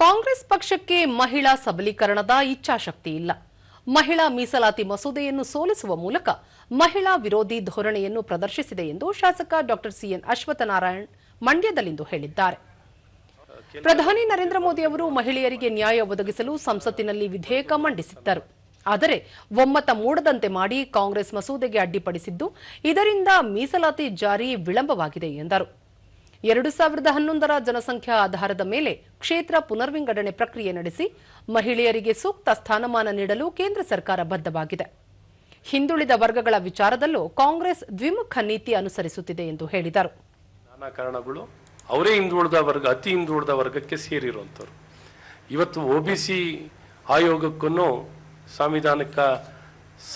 ಕಾಂಗ್ರೆಸ್ ಪಕ್ಷಕ್ಕೆ ಮಹಿಳಾ ಸಬಲೀಕರಣದ ಇಚ್ಛಾಶಕ್ತಿ ಇಲ್ಲ. ಮಹಿಳಾ ಮೀಸಲಾತಿ ಮಸೂದೆಯನ್ನು ಸೋಲಿಸುವ ಮೂಲಕ ಮಹಿಳಾ ವಿರೋಧಿ ಧೋರಣೆಯನ್ನು ಪ್ರದರ್ಶಿಸಿದೆ ಎಂದು ಶಾಸಕ ಡಾ ಸಿಎನ್ ಅಶ್ವತ್ಥನಾರಾಯಣ್ ಮಂಡ್ಯದಲ್ಲಿಂದು ಹೇಳಿದ್ದಾರೆ. ಪ್ರಧಾನಿ ನರೇಂದ್ರ ಮೋದಿ ಅವರು ಮಹಿಳೆಯರಿಗೆ ನ್ಯಾಯ ಒದಗಿಸಲು ಸಂಸತ್ತಿನಲ್ಲಿ ವಿಧೇಯಕ ಮಂಡಿಸಿದ್ದರು. ಆದರೆ ಒಮ್ಮತ ಮೂಡದಂತೆ ಮಾಡಿ ಕಾಂಗ್ರೆಸ್ ಮಸೂದೆಗೆ ಅಡ್ಡಿಪಡಿಸಿದ್ದು, ಇದರಿಂದ ಮೀಸಲಾತಿ ಜಾರಿ ವಿಳಂಬವಾಗಿದೆ ಎಂದರು. 2011ರ ಜನಸಂಖ್ಯಾ ಆಧಾರದ ಮೇಲೆ ಕ್ಷೇತ್ರ ಪುನರ್ವಿಂಗಡಣೆ ಪ್ರಕ್ರಿಯೆ ನಡೆಸಿ ಮಹಿಳೆಯರಿಗೆ ಸೂಕ್ತ ಸ್ಥಾನಮಾನ ನೀಡಲು ಕೇಂದ್ರ ಸರ್ಕಾರ ಬದ್ಧವಾಗಿದೆ. ಹಿಂದುಳಿದ ವರ್ಗಗಳ ವಿಚಾರದಲ್ಲೂ ಕಾಂಗ್ರೆಸ್ ದ್ವಿಮುಖ ನೀತಿ ಅನುಸರಿಸುತ್ತಿದೆ ಎಂದು ಹೇಳಿದರು. ನಾನಾ ಕಾರಣಗಳು ಅವರೇ ಹಿಂದುಳಿದ ವರ್ಗ, ಅತಿ ಹಿಂದುಳಿದ ವರ್ಗಕ್ಕೆ ಸೇರಿರುವಂಥವ್ರು. ಇವತ್ತು ಒಬಿಸಿ ಆಯೋಗಕ್ಕೂ ಸಾಂವಿಧಾನಿಕ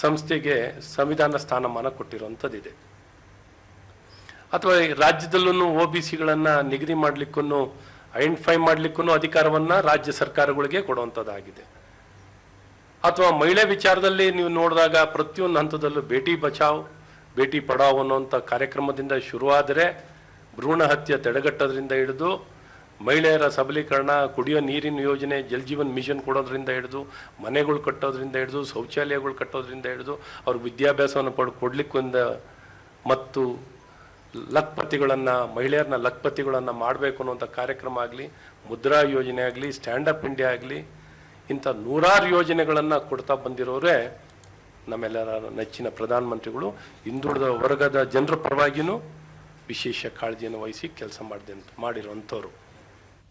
ಸಂಸ್ಥೆಗೆ ಸಂವಿಧಾನ ಸ್ಥಾನಮಾನ ಕೊಟ್ಟಿರುವಂಥದ್ದಿದೆ. ಅಥವಾ ರಾಜ್ಯದಲ್ಲೂ ಒಬಿಸಿಗಳನ್ನು ನಿಗದಿ ಮಾಡಲಿಕ್ಕೂ ಐಡೆಂಟಿಫೈ ಮಾಡಲಿಕ್ಕೂ ಅಧಿಕಾರವನ್ನು ರಾಜ್ಯ ಸರ್ಕಾರಗಳಿಗೆ ಕೊಡುವಂಥದ್ದಾಗಿದೆ. ಅಥವಾ ಮಹಿಳೆ ವಿಚಾರದಲ್ಲಿ ನೀವು ನೋಡಿದಾಗ ಪ್ರತಿಯೊಂದು ಹಂತದಲ್ಲೂ ಬೇಟಿ ಬಚಾವ್ ಬೇಟಿ ಪಡಾವ್ ಅನ್ನುವಂಥ ಕಾರ್ಯಕ್ರಮದಿಂದ ಶುರುವಾದರೆ ಭ್ರೂಣ ಹತ್ಯೆ ತಡೆಗಟ್ಟೋದ್ರಿಂದ ಹಿಡಿದು ಮಹಿಳೆಯರ ಸಬಲೀಕರಣ, ಕುಡಿಯೋ ನೀರಿನ ಯೋಜನೆ, ಜಲ್ ಜೀವನ್ ಮಿಷನ್ ಕೊಡೋದ್ರಿಂದ ಹಿಡಿದು ಮನೆಗಳು ಕಟ್ಟೋದ್ರಿಂದ ಹಿಡಿದು ಶೌಚಾಲಯಗಳು ಕಟ್ಟೋದ್ರಿಂದ ಹಿಡಿದು ಅವ್ರ ವಿದ್ಯಾಭ್ಯಾಸವನ್ನು ಕೊಡಲಿಕ್ಕೊಂದ ಮತ್ತು ಲಖ್ಪತಿಗಳನ್ನು, ಮಹಿಳೆಯರನ್ನ ಲಖ್ಪತಿಗಳನ್ನು ಮಾಡಬೇಕು ಅನ್ನುವಂಥ ಕಾರ್ಯಕ್ರಮ ಆಗಲಿ, ಮುದ್ರಾ ಯೋಜನೆ ಆಗಲಿ, ಸ್ಟ್ಯಾಂಡಪ್ ಇಂಡಿಯಾ ಆಗಲಿ, ಇಂಥ ನೂರಾರು ಯೋಜನೆಗಳನ್ನು ಕೊಡ್ತಾ ಬಂದಿರೋರೇ ನಮ್ಮೆಲ್ಲರ ನೆಚ್ಚಿನ ಪ್ರಧಾನಮಂತ್ರಿಗಳು. ಹಿಂದುಳಿದ ವರ್ಗದ ಜನರ ಪರವಾಗಿಯೂ ವಿಶೇಷ ಕಾಳಜಿಯನ್ನು ವಹಿಸಿ ಕೆಲಸ ಮಾಡಿರುವಂಥವ್ರು.